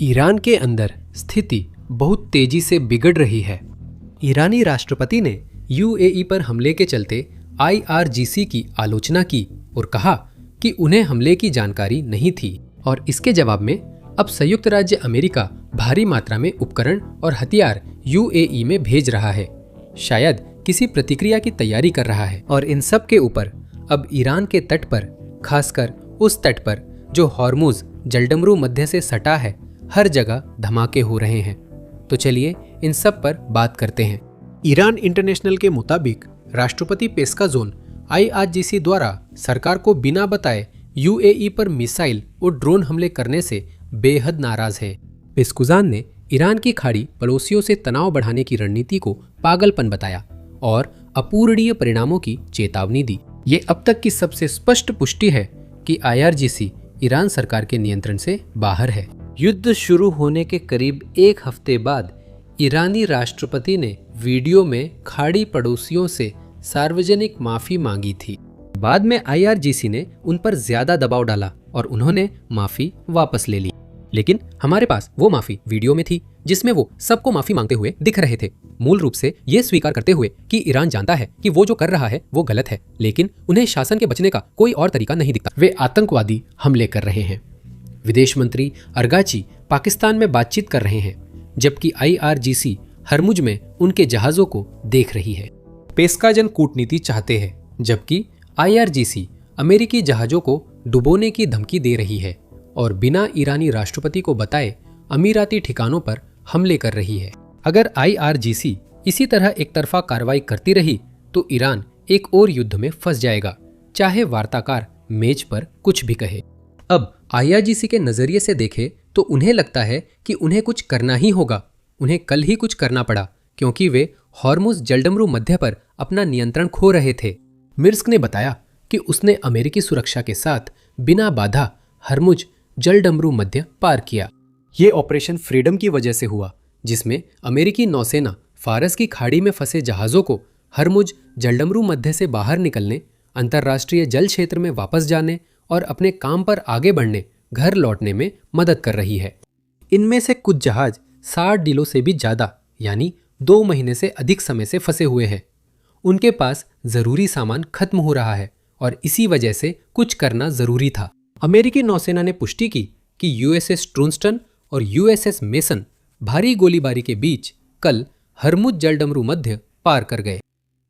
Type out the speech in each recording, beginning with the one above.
Iran के अंदर स्थिति बहुत तेजी से बिगड़ रही है। ईरानी राष्ट्रपति ने यूएई पर हमले के चलते आईआरजीसी की आलोचना की और कहा कि उन्हें हमले की जानकारी नहीं थी और इसके जवाब में अब संयुक्त राज्य अमेरिका भारी मात्रा में उपकरण और हथियार यूएई में भेज रहा है, शायद किसी प्रतिक्रिया की तैयारी कर रहा है। और इन सब के ऊपर अब ईरान के तट पर, खासकर उस तट पर जो हॉर्मुज जलडमरू मध्य से सटा है, हर जगह धमाके हो रहे हैं। तो चलिए इन सब पर बात करते हैं। ईरान इंटरनेशनल के मुताबिक राष्ट्रपति पेस्काज़ोन आईआरजीसी द्वारा सरकार को बिना बताए यूएई पर मिसाइल और ड्रोन हमले करने से बेहद नाराज है। पेस्कुजान ने ईरान की खाड़ी पड़ोसियों से तनाव बढ़ाने की रणनीति को पागलपन बताया और अपूरणीय परिणामों की चेतावनी दी। ये अब तक की सबसे स्पष्ट पुष्टि है कि आईआरजीसी ईरान सरकार के नियंत्रण से बाहर है। युद्ध शुरू होने के करीब एक हफ्ते बाद ईरानी राष्ट्रपति ने वीडियो में खाड़ी पड़ोसियों से सार्वजनिक माफी मांगी थी। बाद में आईआरजीसी ने उन पर ज्यादा दबाव डाला और उन्होंने माफी वापस ले ली। लेकिन हमारे पास वो माफी वीडियो में थी जिसमें वो सबको माफी मांगते हुए दिख रहे थे, मूल रूप से ये स्वीकार करते हुए कि ईरान जानता है कि वो जो कर रहा है वो गलत है, लेकिन उन्हें शासन के बचने का कोई और तरीका नहीं दिखता। वे आतंकवादी हमले कर रहे हैं। विदेश मंत्री अरगाची पाकिस्तान में बातचीत कर रहे हैं, जबकि आईआरजीसी हरमुज में उनके जहाजों को देख रही है। पेस्काजन कूटनीति चाहते हैं, जबकि आईआरजीसी अमेरिकी जहाजों को डुबोने की धमकी दे रही है और बिना ईरानी राष्ट्रपति को बताए अमीराती ठिकानों पर हमले कर रही है। अगर आईआरजीसी इसी तरह एक तरफा कार्रवाई करती रही तो ईरान एक और युद्ध में फंस जाएगा, चाहे वार्ताकार मेज पर कुछ भी कहे। अब आईआरजीसी के नजरिए से देखें तो उन्हें लगता है कि उन्हें कुछ करना ही होगा। उन्हें कल ही कुछ करना पड़ा क्योंकि वे हॉर्मुज जलडमरू मध्य पर अपना नियंत्रण खो रहे थे। मिर्स्क ने बताया कि उसने अमेरिकी सुरक्षा के साथ बिना बाधा हरमुज जलडमरू मध्य पार किया। ये ऑपरेशन फ्रीडम की वजह से हुआ, जिसमें अमेरिकी नौसेना फारस की खाड़ी में फंसे जहाजों को हरमुज जलडमरू मध्य से बाहर निकलने, अंतर्राष्ट्रीय जल क्षेत्र में वापस जाने और अपने काम पर आगे बढ़ने, घर लौटने में मदद कर रही है। इनमें से कुछ जहाज 60 दिनों से भी ज्यादा यानी 2 महीने से अधिक समय से फंसे हुए हैं। उनके पास जरूरी सामान खत्म हो रहा है और इसी वजह से कुछ करना जरूरी था। अमेरिकी नौसेना ने पुष्टि की कि यूएसएस ट्रूस्टन और यूएसएस मेसन भारी गोलीबारी के बीच कल हरमुज जलडमरू मध्य पार कर गए।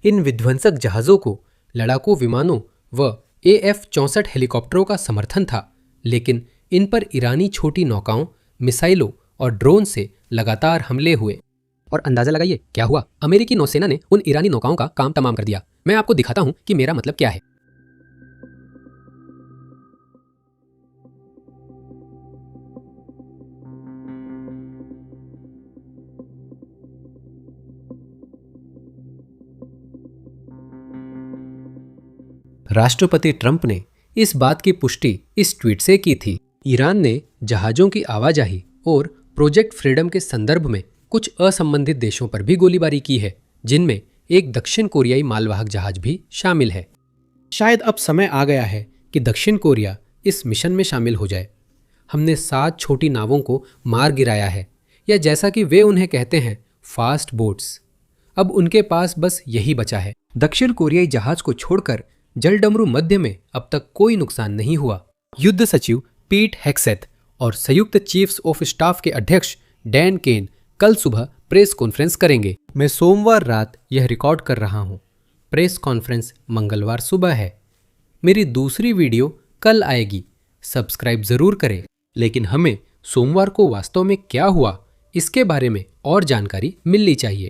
इन विध्वंसक जहाजों को लड़ाकू विमानों व AF-64 हेलीकॉप्टरों का समर्थन था, लेकिन इन पर ईरानी छोटी नौकाओं, मिसाइलों और ड्रोन से लगातार हमले हुए। और अंदाजा लगाइए क्या हुआ। अमेरिकी नौसेना ने उन ईरानी नौकाओं का काम तमाम कर दिया। मैं आपको दिखाता हूं कि मेरा मतलब क्या है। राष्ट्रपति ट्रंप ने इस बात की पुष्टि इस ट्वीट से की थी। ईरान ने जहाजों की आवाजाही और प्रोजेक्ट फ्रीडम के संदर्भ में कुछ असंबंधित देशों पर भी गोलीबारी की है, जिनमें एक दक्षिण कोरियाई मालवाहक जहाज भी शामिल है। शायद अब समय आ गया है कि दक्षिण कोरिया इस मिशन में शामिल हो जाए। हमने 7 छोटी नावों को मार गिराया है, या जैसा कि वे उन्हें कहते हैं, फास्ट बोट्स। अब उनके पास बस यही बचा है। दक्षिण कोरियाई जहाज को छोड़कर जलडमरू मध्य में अब तक कोई नुकसान नहीं हुआ। युद्ध सचिव पीट हेग्सेथ और संयुक्त चीफ्स ऑफ स्टाफ के अध्यक्ष डैन केन कल सुबह प्रेस कॉन्फ्रेंस करेंगे। मैं सोमवार रात यह रिकॉर्ड कर रहा हूँ। प्रेस कॉन्फ्रेंस मंगलवार सुबह है। मेरी दूसरी वीडियो कल आएगी। सब्सक्राइब जरूर करें। लेकिन हमें सोमवार को वास्तव में क्या हुआ इसके बारे में और जानकारी मिलनी चाहिए,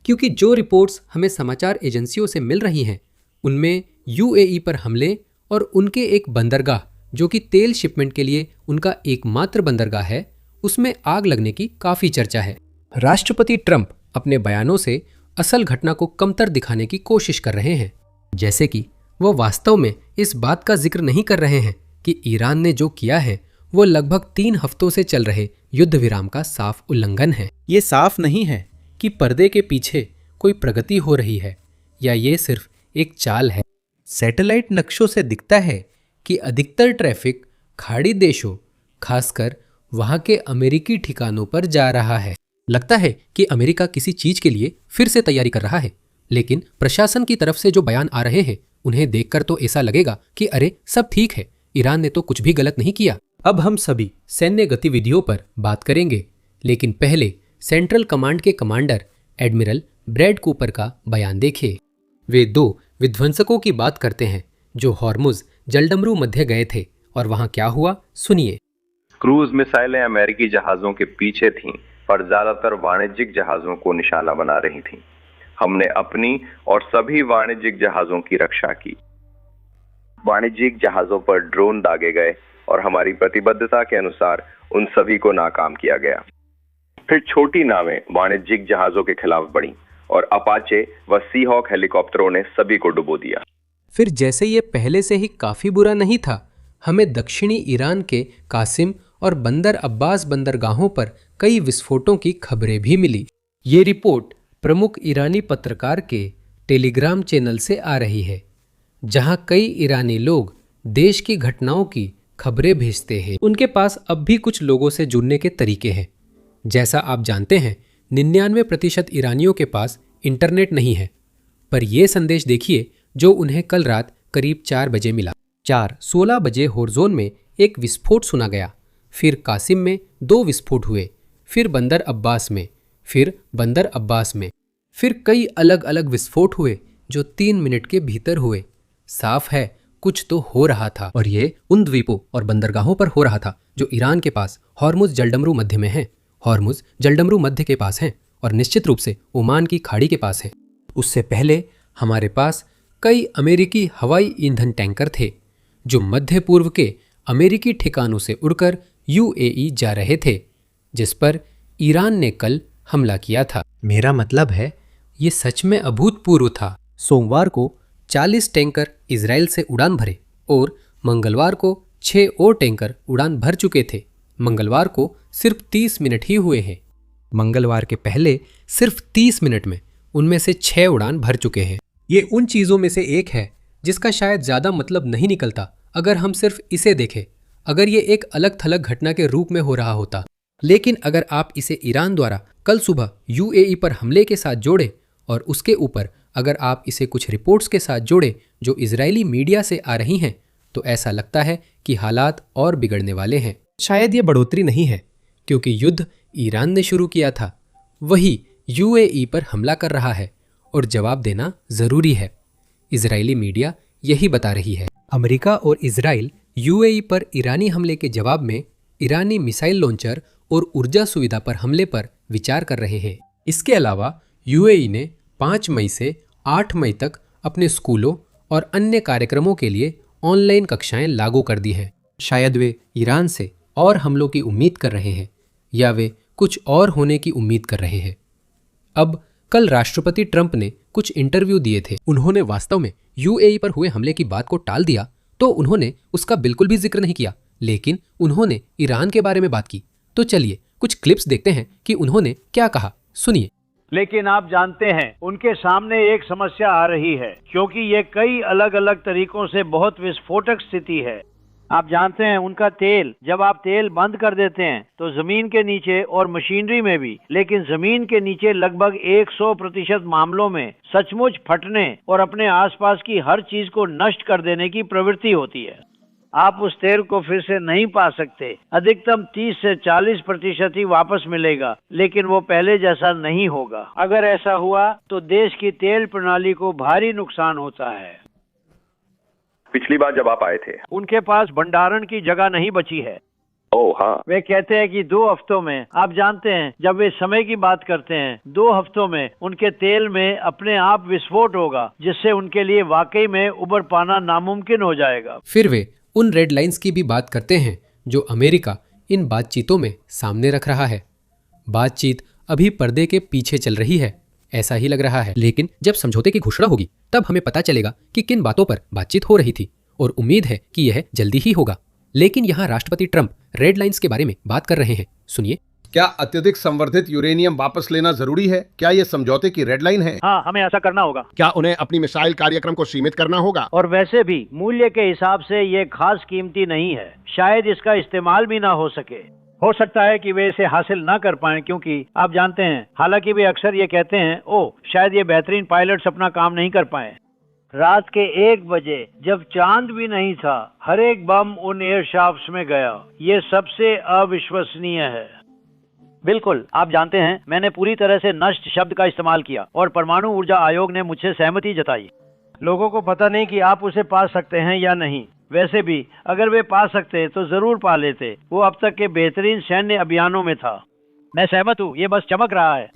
क्योंकि जो रिपोर्ट्स हमें समाचार एजेंसियों से मिल रही हैं उनमें यूएई पर हमले और उनके एक बंदरगाह, जो कि तेल शिपमेंट के लिए उनका एकमात्र बंदरगाह है, उसमें आग लगने की काफी चर्चा है। राष्ट्रपति ट्रंप अपने बयानों से असल घटना को कमतर दिखाने की कोशिश कर रहे हैं, जैसे कि वह वास्तव में इस बात का जिक्र नहीं कर रहे हैं कि ईरान ने जो किया है वो लगभग 3 हफ्तों से चल रहे युद्ध विराम का साफ उल्लंघन है। ये साफ नहीं है कि पर्दे के पीछे कोई प्रगति हो रही है या ये सिर्फ एक चाल है। सैटेलाइट नक्शों से दिखता है कि अधिकतर ट्रैफिक खाड़ी देशों, खासकर वहां के अमेरिकी ठिकानों पर जा रहा है। लगता है कि अमेरिका किसी चीज के लिए फिर से तैयारी कर रहा है, लेकिन प्रशासन की तरफ से जो बयान आ रहे हैं उन्हें देखकर तो ऐसा लगेगा कि अरे सब ठीक है, ईरान ने तो कुछ भी गलत नहीं किया। अब हम सभी सैन्य गतिविधियों पर बात करेंगे, लेकिन पहले सेंट्रल कमांड के कमांडर एडमिरल ब्रैड कूपर का बयान देखिए। वे 2 विध्वंसकों की बात करते हैं जो हॉर्मुज जलडमरू मध्य गए थे, और वहां क्या हुआ सुनिए। क्रूज मिसाइलें अमेरिकी जहाजों के पीछे थीं, पर ज्यादातर वाणिज्यिक जहाजों को निशाना बना रही थीं। हमने अपनी और सभी वाणिज्यिक जहाजों की रक्षा की। वाणिज्यिक जहाजों पर ड्रोन दागे गए और हमारी प्रतिबद्धता के अनुसार उन सभी को नाकाम किया गया। फिर छोटी नावें वाणिज्यिक जहाजों के खिलाफ बढ़ीं और अपाचे व सीहॉक हेलीकॉप्टरों ने सभी को डुबो दिया। फिर जैसे ये पहले से ही काफी बुरा नहीं था, हमें दक्षिणी ईरान के कासिम और बंदर अब्बास बंदरगाहों पर कई विस्फोटों की खबरें भी मिली। ये रिपोर्ट प्रमुख ईरानी पत्रकार के टेलीग्राम चैनल से आ रही है, जहां कई ईरानी लोग देश की घटनाओं की खबरें भेजते हैं। उनके पास अब भी कुछ लोगों से जुड़ने के तरीके हैं। जैसा आप जानते हैं, 99% ईरानियों के पास इंटरनेट नहीं है, पर यह संदेश देखिए जो उन्हें कल रात करीब 4 बजे मिला। 4:16 बजे होर्जोन में एक विस्फोट सुना गया, फिर कासिम में 2 विस्फोट हुए, फिर बंदर अब्बास में, फिर बंदर अब्बास में, फिर कई अलग अलग विस्फोट हुए जो 3 मिनट के भीतर हुए। साफ है कुछ तो हो रहा था, और ये उन द्वीपों और बंदरगाहों पर हो रहा था जो ईरान के पास हॉर्मुज जलडमरू मध्य में हैं। हॉर्मुज जलडमरू मध्य के पास हैं और निश्चित रूप से ओमान की खाड़ी के पास है। उससे पहले हमारे पास कई अमेरिकी हवाई ईंधन टैंकर थे जो मध्य पूर्व के अमेरिकी ठिकानों से उड़कर यूएई जा रहे थे, जिस पर ईरान ने कल हमला किया था। मेरा मतलब है ये सच में अभूतपूर्व था। सोमवार को 40 टैंकर इजराइल से उड़ान भरे और मंगलवार को 6 और टैंकर उड़ान भर चुके थे। मंगलवार को सिर्फ 30 मिनट ही हुए हैं। मंगलवार के पहले सिर्फ 30 मिनट में उनमें से 6 उड़ान भर चुके हैं। ये उन चीज़ों में से एक है जिसका शायद ज़्यादा मतलब नहीं निकलता अगर हम सिर्फ इसे देखें, अगर ये एक अलग थलग घटना के रूप में हो रहा होता। लेकिन अगर आप इसे ईरान द्वारा कल सुबह यूएई पर हमले के साथ जोड़े और उसके ऊपर अगर आप इसे कुछ रिपोर्ट्स के साथ जोड़े जो इजरायली मीडिया से आ रही हैं, तो ऐसा लगता है कि हालात और बिगड़ने वाले हैं। शायद ये बढ़ोतरी नहीं है, क्योंकि युद्ध ईरान ने शुरू किया था, वही यूएई पर हमला कर रहा है और जवाब देना जरूरी है। इजरायली मीडिया यही बता रही है। अमेरिका और इजराइल यूएई पर ईरानी हमले के जवाब में ईरानी मिसाइल लॉन्चर और ऊर्जा सुविधा पर हमले पर विचार कर रहे हैं। इसके अलावा यूएई ने 5 मई से 8 मई तक अपने स्कूलों और अन्य कार्यक्रमों के लिए ऑनलाइन कक्षाएं लागू कर दी हैं। शायद वे ईरान से और हमलों की उम्मीद कर रहे हैं, या वे कुछ और होने की उम्मीद कर रहे हैं। अब कल राष्ट्रपति ट्रंप ने कुछ इंटरव्यू दिए थे। उन्होंने वास्तव में यूएई पर हुए हमले की बात को टाल दिया तो उन्होंने उसका बिल्कुल भी जिक्र नहीं किया, लेकिन उन्होंने ईरान के बारे में बात की। तो चलिए कुछ क्लिप्स देखते हैं कि उन्होंने क्या कहा, सुनिए। लेकिन आप जानते हैं उनके सामने एक समस्या आ रही है, क्योंकि ये कई अलग अलग तरीकों से बहुत विस्फोटक स्थिति है। आप जानते हैं उनका तेल, जब आप तेल बंद कर देते हैं तो जमीन के नीचे और मशीनरी में भी, लेकिन जमीन के नीचे लगभग 100% मामलों में सचमुच फटने और अपने आसपास की हर चीज को नष्ट कर देने की प्रवृत्ति होती है। आप उस तेल को फिर से नहीं पा सकते। अधिकतम 30 से 40% ही वापस मिलेगा, लेकिन वो पहले जैसा नहीं होगा। अगर ऐसा हुआ तो देश की तेल प्रणाली को भारी नुकसान होता है। पिछली बार जब आप आए थे उनके पास भंडारण की जगह नहीं बची है। ओह हाँ, वे कहते हैं कि 2 हफ्तों में, आप जानते हैं जब वे समय की बात करते हैं, 2 हफ्तों में उनके तेल में अपने आप विस्फोट होगा, जिससे उनके लिए वाकई में उबर पाना नामुमकिन हो जाएगा। फिर वे उन रेड लाइंस की भी बात करते हैं जो अमेरिका इन बातचीतों में सामने रख रहा है। बातचीत अभी पर्दे के पीछे चल रही है, ऐसा ही लग रहा है। लेकिन जब समझौते की घोषणा होगी तब हमें पता चलेगा कि किन बातों पर बातचीत हो रही थी, और उम्मीद है कि यह जल्दी ही होगा। लेकिन यहाँ राष्ट्रपति ट्रंप रेड लाइंस के बारे में बात कर रहे हैं, सुनिए। क्या अत्यधिक संवर्धित यूरेनियम वापस लेना जरूरी है? क्या ये समझौते की रेड लाइन है? हाँ, हमें ऐसा करना होगा। क्या उन्हें अपनी मिसाइल कार्यक्रम को सीमित करना होगा? और वैसे भी मूल्य के हिसाब से ये खास कीमती नहीं है, शायद इसका इस्तेमाल भी ना हो सके। हो सकता है कि वे इसे हासिल ना कर पाएं, क्योंकि आप जानते हैं, हालांकि वे अक्सर ये कहते हैं, ओह शायद ये बेहतरीन पायलट्स अपना काम नहीं कर पाए। रात के 1 बजे जब चांद भी नहीं था, हर एक बम उन एयर शाफ्ट्स में गया। ये सबसे अविश्वसनीय है। बिल्कुल, आप जानते हैं, मैंने पूरी तरह से नष्ट शब्द का इस्तेमाल किया और परमाणु ऊर्जा आयोग ने मुझसे सहमति जताई। लोगों को पता नहीं कि आप उसे पा सकते हैं या नहीं। वैसे भी अगर वे पा सकते तो जरूर पा लेते। वो अब तक के बेहतरीन सैन्य अभियानों में था। मैं सहमत हूँ, ये बस चमक रहा है।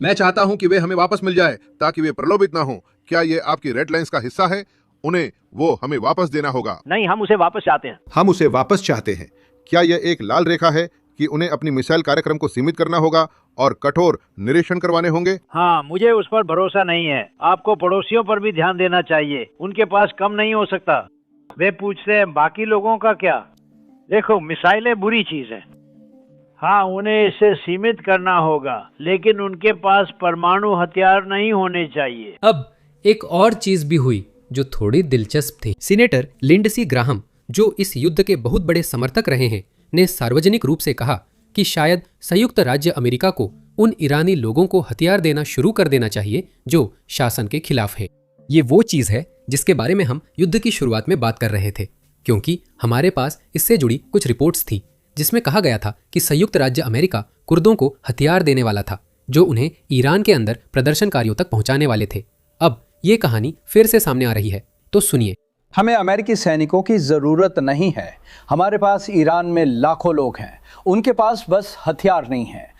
मैं चाहता हूं कि वे हमें वापस मिल जाए ताकि वे प्रलोभित ना हों। क्या ये आपकी रेड लाइंस का हिस्सा है? उन्हें वो हमें वापस देना होगा। नहीं, हम उसे वापस चाहते हैं। हम उसे वापस चाहते हैं। क्या यह एक लाल रेखा है कि उन्हें अपनी मिसाइल कार्यक्रम को सीमित करना होगा और कठोर निरीक्षण करवाने होंगे? हाँ, मुझे उस पर भरोसा नहीं है। आपको पड़ोसियों पर भी ध्यान देना चाहिए। उनके पास कम नहीं हो सकता। वे पूछते हैं बाकी लोगों का क्या? देखो, मिसाइलें बुरी चीज है। हाँ, उन्हें इसे सीमित करना होगा, लेकिन उनके पास परमाणु हथियार नहीं होने चाहिए। अब एक और चीज भी हुई जो थोड़ी दिलचस्प थी। सीनेटर लिंडसी ग्राहम, जो इस युद्ध के बहुत बड़े समर्थक रहे हैं, ने सार्वजनिक रूप से कहा कि शायद संयुक्त राज्य अमेरिका को उन ईरानी लोगों को हथियार देना शुरू कर देना चाहिए जो शासन के खिलाफ है। ये वो चीज है जिसके बारे में हम युद्ध की शुरुआत में बात कर रहे थे, क्योंकि हमारे पास इससे जुड़ी कुछ रिपोर्ट्स थी जिसमें कहा गया था कि संयुक्त राज्य अमेरिका कुर्दों को हथियार देने वाला था जो उन्हें ईरान के अंदर प्रदर्शनकारियों तक पहुंचाने वाले थे। अब ये कहानी फिर से सामने आ रही है, तो सुनिए। हमें अमेरिकी सैनिकों की जरूरत नहीं है। हमारे पास ईरान में लाखों लोग हैं। उनके पास बस हथियार नहीं है।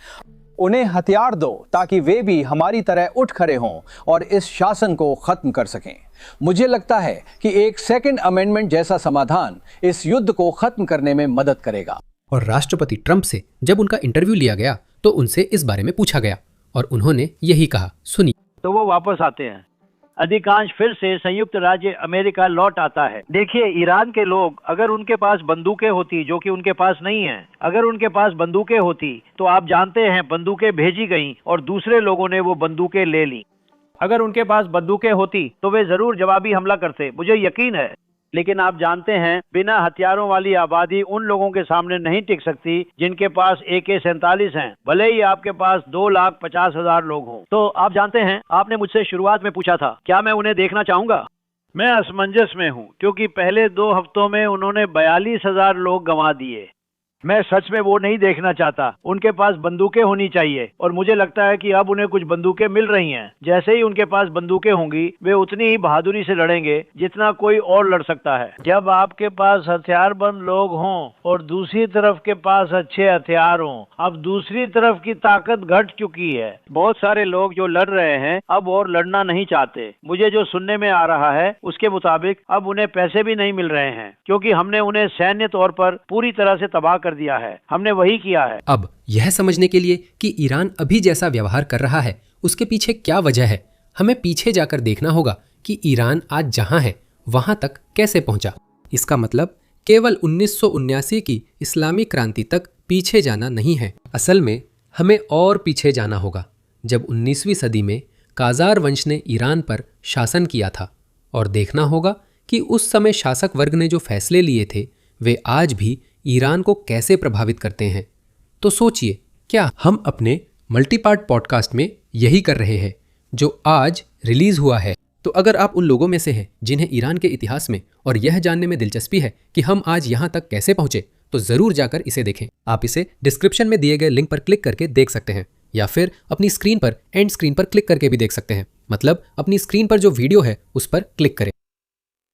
उन्हें हथियार दो ताकि वे भी हमारी तरह उठ खड़े हों और इस शासन को खत्म कर सकें। मुझे लगता है कि एक सेकंड अमेंडमेंट जैसा समाधान इस युद्ध को खत्म करने में मदद करेगा। और राष्ट्रपति ट्रंप से जब उनका इंटरव्यू लिया गया तो उनसे इस बारे में पूछा गया और उन्होंने यही कहा, सुनिए। तो वो वापस आते हैं। अधिकांश फिर से संयुक्त राज्य अमेरिका लौट आता है। देखिए, ईरान के लोग, अगर उनके पास बंदूकें होती, जो कि उनके पास नहीं है, अगर उनके पास बंदूकें होती तो आप जानते हैं बंदूकें भेजी गईं और दूसरे लोगों ने वो बंदूकें ले ली। अगर उनके पास बंदूकें होती तो वे जरूर जवाबी हमला करते, मुझे यकीन है। लेकिन आप जानते हैं, बिना हथियारों वाली आबादी उन लोगों के सामने नहीं टिक सकती जिनके पास AK-47 हैं, भले ही आपके पास 2,50,000 लोग हों। तो आप जानते हैं, आपने मुझसे शुरुआत में पूछा था क्या मैं उन्हें देखना चाहूंगा। मैं असमंजस में हूं, क्योंकि पहले 2 हफ्तों में उन्होंने 42,000 लोग गंवा दिए। मैं सच में वो नहीं देखना चाहता। उनके पास बंदूकें होनी चाहिए और मुझे लगता है कि अब उन्हें कुछ बंदूकें मिल रही हैं। जैसे ही उनके पास बंदूकें होंगी, वे उतनी ही बहादुरी से लड़ेंगे जितना कोई और लड़ सकता है। जब आपके पास हथियारबंद लोग हों और दूसरी तरफ के पास अच्छे हथियार हों, अब दूसरी तरफ की ताकत घट चुकी है। बहुत सारे लोग जो लड़ रहे हैं अब और लड़ना नहीं चाहते। मुझे जो सुनने में आ रहा है उसके मुताबिक अब उन्हें पैसे भी नहीं मिल रहे हैं, क्योंकि हमने उन्हें सैन्य तौर पर पूरी तरह से तबाह कर दिया है। हमने वही किया है। अब यह समझने के लिए कि ईरान अभी जैसा व्यवहार कर रहा है उसके पीछे क्या वजह है, हमें पीछे जाकर देखना होगा कि ईरान आज जहां है वहां तक कैसे पहुंचा। इसका मतलब केवल 1979 की इस्लामी क्रांति तक पीछे जाना नहीं है। असल में हमें और पीछे जाना होगा, जब 19वीं सदी में काजार वंश ने ईरान पर शासन किया था, और देखना होगा कि उस समय शासक वर्ग ने जो फैसले लिए थे वे आज भी ईरान को कैसे प्रभावित करते हैं। तो सोचिए, क्या हम अपने मल्टीपार्ट पॉडकास्ट में यही कर रहे हैं जो आज रिलीज हुआ है? तो अगर आप उन लोगों में से हैं जिन्हें ईरान के इतिहास में और यह जानने में दिलचस्पी है कि हम आज यहाँ तक कैसे पहुंचे, तो जरूर जाकर इसे देखें। आप इसे डिस्क्रिप्शन में दिए गए लिंक पर क्लिक करके देख सकते हैं, या फिर अपनी स्क्रीन पर एंड स्क्रीन पर क्लिक करके भी देख सकते हैं। मतलब अपनी स्क्रीन पर जो वीडियो है उस पर क्लिक करें।